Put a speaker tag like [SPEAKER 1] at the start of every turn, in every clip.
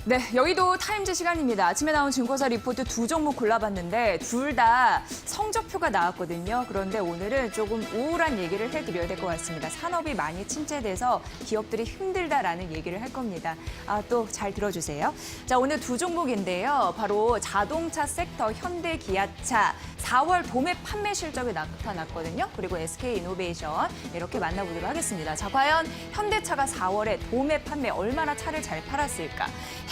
[SPEAKER 1] 네, 여의도 타임즈 시간입니다. 아침에 나온 증권사 리포트 두 종목 골라봤는데 둘 다 성적표가 나왔거든요. 그런데 오늘은 조금 우울한 얘기를 해드려야 될 것 같습니다. 산업이 많이 침체돼서 기업들이 힘들다라는 얘기를 할 겁니다. 또 잘 들어주세요. 자, 오늘 두 종목인데요. 바로 자동차 섹터 현대 기아차 4월 도매 판매 실적이 나타났거든요. 그리고 SK이노베이션 이렇게 만나보도록 하겠습니다. 자, 과연 현대차가 4월에 도매 판매 얼마나 차를 잘 팔았을까?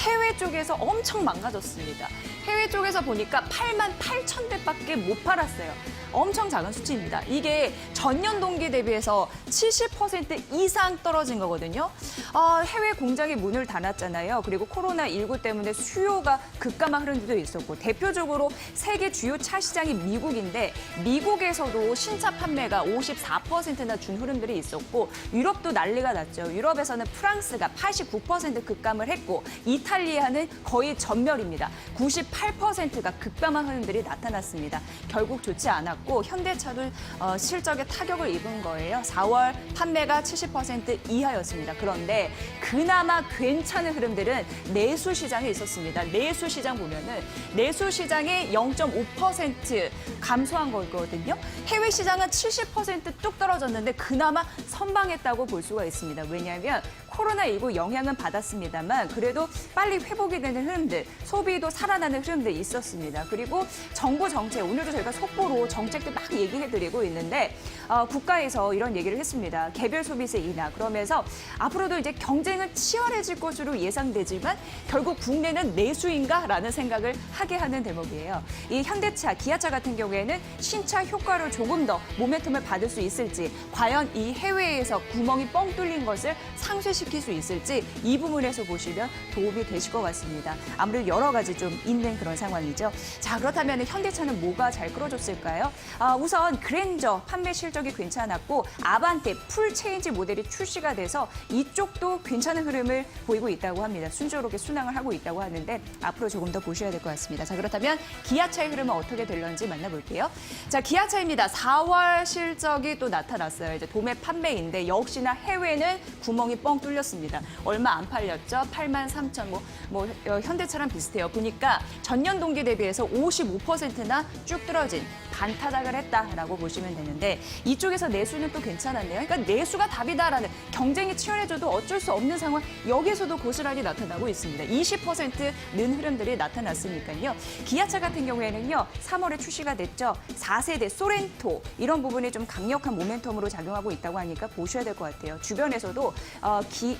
[SPEAKER 1] 해외 쪽에서 엄청 망가졌습니다. 해외 쪽에서 보니까 88,000대밖에 못 팔았어요. 엄청 작은 수치입니다. 이게 전년 동기 대비해서 70% 이상 떨어진 거거든요. 해외 공장이 문을 닫았잖아요. 그리고 코로나19 때문에 수요가 급감한 흐름도 있었고 대표적으로 세계 주요 차 시장이 미국인데 미국에서도 신차 판매가 54%나 준 흐름들이 있었고 유럽도 난리가 났죠. 유럽에서는 프랑스가 89% 급감을 했고 이탈리아는 거의 전멸입니다. 98%가 급감한 흐름들이 나타났습니다. 결국 좋지 않았고 현대차도 실적에 타격을 입은 거예요. 4월 판매가 70% 이하였습니다. 그런데 그나마 괜찮은 흐름들은 내수 시장에 있었습니다. 내수 시장 보면은 내수 시장이 0.5% 감소한 거거든요. 해외 시장은 70% 뚝 떨어졌는데 그나마 선방했다고 볼 수가 있습니다. 왜냐하면 코로나19 영향은 받았습니다만 그래도 빨리 회복이 되는 흐름들, 소비도 살아나는 흐름들이 있었습니다. 그리고 정부 정책, 오늘도 저희가 속보로 정책들 막 얘기해드리고 있는데 국가에서 이런 얘기를 했습니다. 개별 소비세 인하. 그러면서 앞으로도 이제 경쟁은 치열해질 것으로 예상되지만 결국 국내는 내수인가라는 생각을 하게 하는 대목이에요. 이 현대차, 기아차 같은 경우에는 신차 효과를 조금 더 모멘텀을 받을 수 있을지, 과연 이 해외에서 구멍이 뻥 뚫린 것을 상쇄시킬 수 있을지 이 부분에서 보시면 도움이 되실 것 같습니다. 아무래도 여러 가지 좀 있는 그런 상황이죠. 자, 그렇다면 현대차는 뭐가 잘 끌어줬을까요? 우선 그랜저 판매 실적이 괜찮았고 아반떼 풀 체인지 모델이 출시가 돼서 이쪽도 괜찮은 흐름을 보이고 있다고 합니다. 순조롭게 순항을 하고 있다고 하는데 앞으로 조금 더 보셔야 될 것 같습니다. 자, 그렇다면 기아차의 흐름은 어떻게 될런지 만나볼게요. 자, 기아차입니다. 4월 실적이 또 나타났어요. 이제 도매 판매인데 역시나 해외는 구멍이 뻥 뚫렸습니다. 얼마 안 팔렸죠? 83,000 현대차랑 비슷해요. 보니까 전년 동기 대비해서 55%나 쭉 떨어진 반타작을 했다라고 보시면 되는데 이쪽에서 내수는 또 괜찮았네요. 그러니까 내수가 답이다라는 경쟁이 치열해져도 어쩔 수 없는 상황 여기에서도 고스란히 나타나고 있습니다. 20%는 흐름들이 나타났으니까요. 기아차 같은 경우에는요. 3월에 출시가 됐죠. 4세대 소렌토 이런 부분이 좀 강력한 모멘텀으로 작용하고 있다고 하니까 보셔야 될 것 같아요. 주변에서도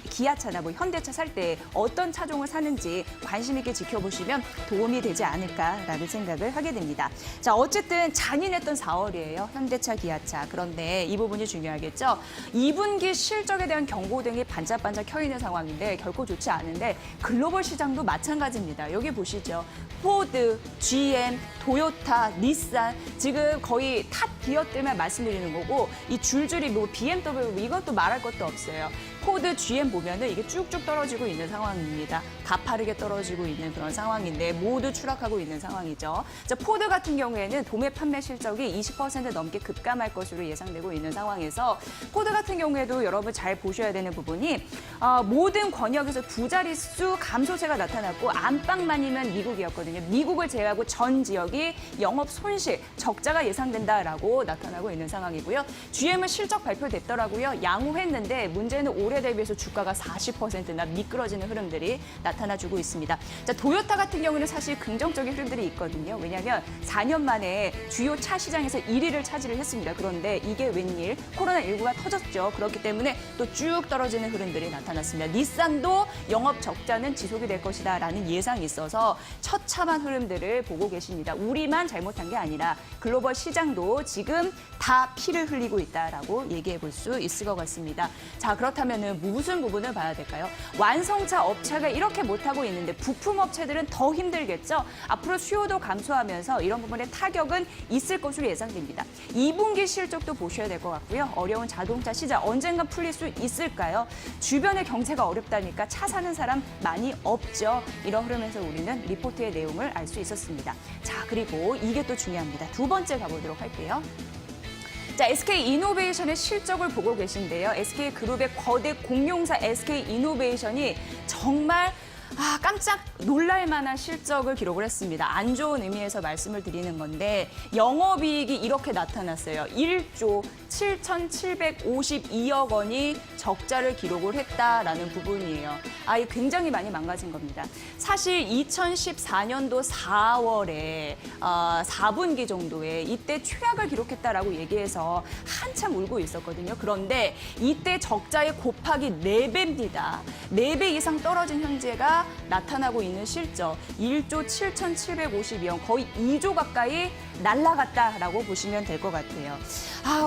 [SPEAKER 1] 기아차나 현대차 살 때 어떤 차종을 사는지 관심 있게 지켜보시면 도움이 되지 않을까라는 생각을 하게 됩니다. 자, 어쨌든 잔인했던 4월이에요. 현대차, 기아차. 그런데 이 부분이 중요하겠죠. 2분기 실적에 대한 경고등이 반짝반짝 켜 있는 상황인데 결코 좋지 않은데 글로벌 시장도 마찬가지입니다. 여기 보시죠. 포드, GM, 도요타, 닛산 지금 거의 탑 기업들만 말씀드리는 거고 이 줄줄이 BMW 이것도 말할 것도 없어요. 포드, GM 보면은 이게 쭉쭉 떨어지고 있는 상황입니다. 가파르게 떨어지고 있는 그런 상황인데 모두 추락하고 있는 상황이죠. 자, 포드 같은 경우에는 도매 판매 실적이 20% 넘게 급감할 것으로 예상되고 있는 상황에서 포드 같은 경우에도 여러분 잘 보셔야 되는 부분이 모든 권역에서 두 자릿수 감소세가 나타났고 안방만이면 미국이었거든요. 미국을 제외하고 전 지역이 영업 손실, 적자가 예상된다라고 나타나고 있는 상황이고요. GM은 실적 발표됐더라고요. 양호했는데 문제는 올해 대비해서 주가가 40%나 미끄러지는 흐름들이 나타나주고 있습니다. 자, 도요타 같은 경우는 사실 긍정적인 흐름들이 있거든요. 왜냐하면 4년 만에 주요 차 시장에서 1위를 차지를 했습니다. 그런데 이게 웬일? 코로나19가 터졌죠. 그렇기 때문에 또 쭉 떨어지는 흐름들이 나타났습니다. 닛산도 영업 적자는 지속이 될 것이다라는 예상이 있어서 처참한 흐름들을 보고 계십니다. 우리만 잘못한 게 아니라 글로벌 시장도 지금 다 피를 흘리고 있다라고 얘기해 볼 수 있을 것 같습니다. 자, 그렇다면 무슨 부분을 봐야 될까요? 완성차 업체가 이렇게 못하고 있는데 부품 업체들은 더 힘들겠죠? 앞으로 수요도 감소하면서 이런 부분에 타격은 있을 것으로 예상됩니다. 2분기 실적도 보셔야 될 것 같고요. 어려운 자동차 시장 언젠가 풀릴 수 있을까요? 주변의 경제가 어렵다니까 차 사는 사람 많이 없죠. 이런 흐름에서 우리는 리포트의 내용을 알 수 있었습니다. 자, 그리고 이게 또 중요합니다. 두 번째 가보도록 할게요. 자, SK이노베이션의 실적을 보고 계신데요. SK그룹의 거대 공룡사 SK이노베이션이 정말 깜짝 놀랄 만한 실적을 기록을 했습니다. 안 좋은 의미에서 말씀을 드리는 건데 영업이익이 이렇게 나타났어요. 1조 7,752억 원이 적자를 기록을 했다라는 부분이에요. 이거 굉장히 많이 망가진 겁니다. 사실 2014년도 4월에 4분기 정도에 이때 최악을 기록했다라고 얘기해서 한참 울고 있었거든요. 그런데 이때 적자의 곱하기 4배입니다. 4배 이상 떨어진 현재가 나타나고 있는 실적 1조 7,752억, 거의 2조 가까이 날라갔다라고 보시면 될 것 같아요.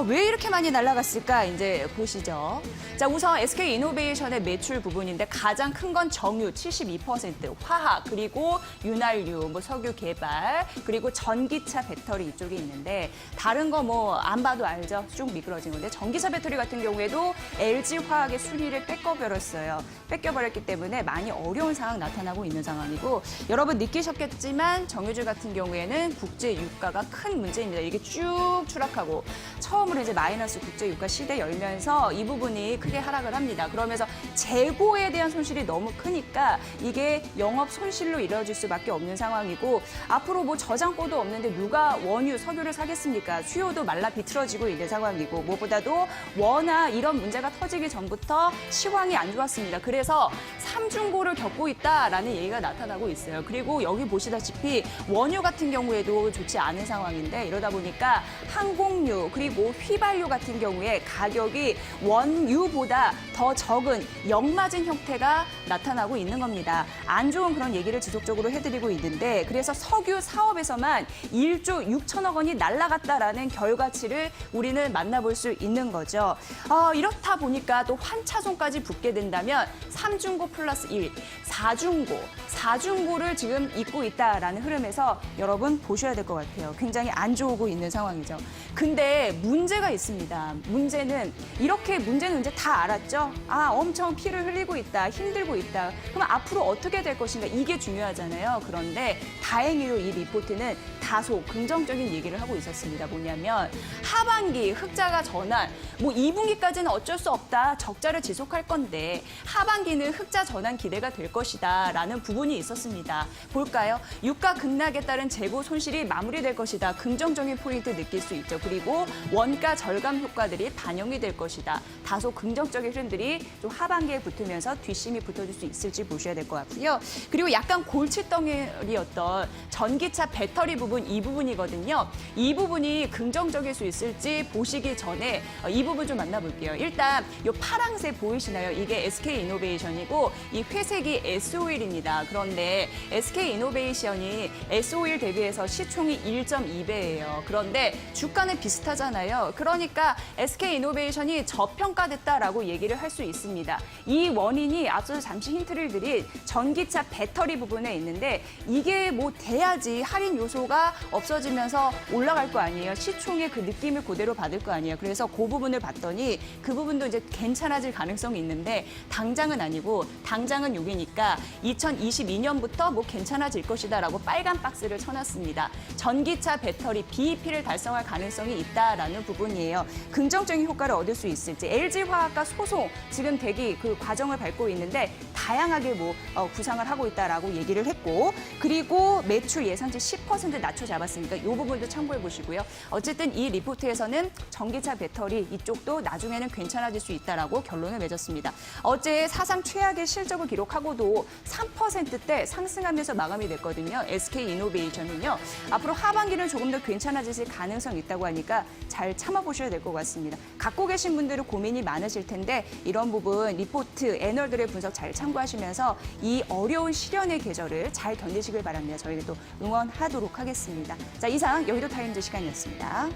[SPEAKER 1] 왜 이렇게 많이 날라갔을까? 이제 보시죠. 자, 우선 SK이노베이션의 매출 부분인데 가장 큰 건 정유 72%, 화학, 그리고 윤활유, 석유 개발, 그리고 전기차 배터리 이쪽에 있는데 다른 거 안 봐도 알죠? 쭉 미끄러진 건데 전기차 배터리 같은 경우에도 LG화학의 순위를 뺏겨버렸어요. 뺏겨버렸기 때문에 많이 어려운 상황 나타나고 있는 상황이고 여러분 느끼셨겠지만 정유주 같은 경우에는 국제 유가가 큰 문제입니다. 이게 쭉 추락하고 처음으로 이제 마이너스 국제 유가 시대 열면서 이 부분이 크게 하락을 합니다. 그러면서 재고에 대한 손실이 너무 크니까 이게 영업 손실로 이루어질 수밖에 없는 상황이고 앞으로 저장고도 없는데 누가 원유, 석유를 사겠습니까? 수요도 말라 비틀어지고 있는 상황이고 무엇보다도 워낙 이런 문제가 터지기 전부터 시황이 안 좋았습니다. 그래서 삼중고를 겪고 있다라는 얘기가 나타나고 있어요. 그리고 여기 보시다시피 원유 같은 경우에도 좋지 않은 상황인데 이러다 보니까 항공유 그리고 휘발유 같은 경우에 가격이 원유보다 더 적은 역맞은 형태가 나타나고 있는 겁니다. 안 좋은 그런 얘기를 지속적으로 해드리고 있는데 그래서 석유 사업에서만 1조 6천억 원이 날아갔다라는 결과치를 우리는 만나볼 수 있는 거죠. 이렇다 보니까 또 환차손까지 붙게 된다면 3중고 플러스 1, 4중고를 지금 잇고 있다라는 흐름에서 여러분 보셔야 될 것 같아요. 굉장히 안 좋고 있는 상황이죠. 근데 문제가 있습니다. 문제는 이제 다 알았죠? 엄청 피를 흘리고 있다, 힘들고 있다. 그럼 앞으로 어떻게 될 것인가? 이게 중요하잖아요. 그런데 다행히도 이 리포트는 다소 긍정적인 얘기를 하고 있었습니다. 뭐냐면 하반기 흑자가 전환, 2분기까지는 어쩔 수 없다. 적자를 지속할 건데 하반기는 흑자 전환 기대가 될 것이다. 라는 부분이 있었습니다. 볼까요? 유가 급락에 따른 재고 손실이 마무리될 것이다. 긍정적인 포인트 느낄 수 있죠. 그리고 원가 절감 효과들이 반영이 될 것이다. 다소 긍정적인 흐름들이 좀 하반기에 붙으면서 뒷심이 붙어줄 수 있을지 보셔야 될 것 같고요. 그리고 약간 골칫덩이였던 전기차 배터리 부분, 이 부분이거든요. 이 부분이 긍정적일 수 있을지 보시기 전에 이 부분 좀 만나볼게요. 일단 이 파랑색 보이시나요? 이게 SK이노베이션이고 이 회색이 S-오일입니다. 그런데 SK이노베이션이 S-오일 대비해서 시총이 1.2배예요. 그런데 주가는 비슷하잖아요. 그러니까 SK이노베이션이 저평가됐다라고 얘기를 할 수 있습니다. 이 원인이 앞서서 잠시 힌트를 드린 전기차 배터리 부분에 있는데 이게 돼야지 할인 요소가 없어지면서 올라갈 거 아니에요. 시총의 그 느낌을 그대로 받을 거 아니에요. 그래서 그 부분을 봤더니 그 부분도 이제 괜찮아질 가능성이 있는데 당장은 아니고 당장은 여기니까 2022년부터 괜찮아질 것이다라고 빨간 박스를 쳐놨습니다. 전기차 배터리 BEP를 달성할 가능성이 있다라는 부분이에요. 긍정적인 효과를 얻을 수 있을지 LG화학과 소송 지금 대기 그 과정을 밟고 있는데 다양하게 구상을 하고 있다라고 얘기를 했고 그리고 매출 예상치 10% 낮춰 잡았으니까 이 부분도 참고해 보시고요. 어쨌든 이 리포트에서는 전기차 배터리 이쪽도 나중에는 괜찮아질 수 있다라고 결론을 맺었습니다. 어제 사상 최악의 실적을 기록하고도 3%대 상승하면서 마감이 됐거든요. SK이노베이션은요. 앞으로 하반기는 조금 더 괜찮아질 가능성이 있다고 하니까 잘 참아보셔야 될 것 같습니다. 갖고 계신 분들은 고민이 많으실 텐데 이런 부분 리포트, 애널들의 분석 잘 참고하시면서 이 어려운 시련의 계절을 잘 견디시길 바랍니다. 저희도 응원하도록 하겠습니다. 자, 이상 여의도 타임즈 시간이었습니다.